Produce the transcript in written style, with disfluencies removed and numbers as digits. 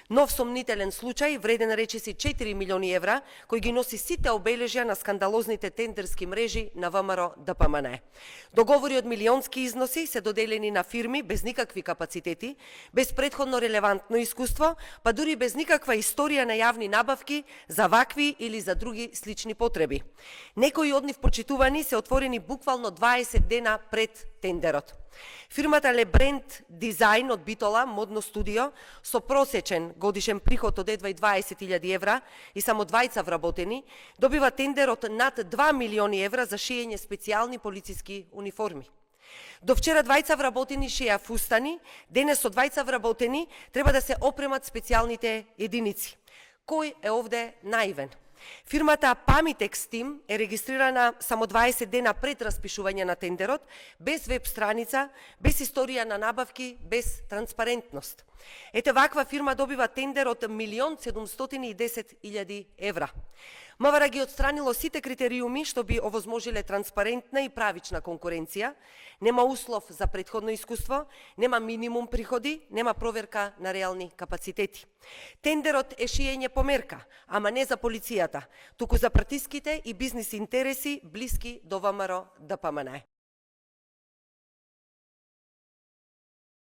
Нов сомнителен случај, вреден речиси 4 милиони евра, кој ги носи сите обележја на скандалозните тендерски мрежи на ВМРО ДПМН. Договори од милионски износи се доделени на фирми без никакви капацитети, без претходно релевантно искуство, па дури без никаква историја на јавни набавки за вакви или за други слични потреби. Некои од нив почитувани се отворени буквално 20 дена пред тендерот. Фирмата Лебренд Дизајн од Битола, модно студио, со просечен годишен приход од едва 20.000 евра и само двајца вработени, добива тендер од над 2 милиони евра за шиење специјални полициски униформи. До вчера двајца вработени шија фустани, денес со двајца вработени треба да се опремат специјалните единици. Кој е овде наивен? Фирмата Pamitex Team е регистрирана само 20 дена пред распишување на тендерот, без веб страница, без историја на набавки, без транспарентност. Ете ваква фирма добива тендер од 1.710.000 евра. МВР ги отстранило сите критериуми што би овозможиле транспарентна и правична конкуренција, нема услов за претходно искуство, нема минимум приходи, нема проверка на реални капацитети. Тендерот е шиење по мерка, ама не за полицијата, туку за партиските и бизнис интереси блиски до ВМРО ДПМН.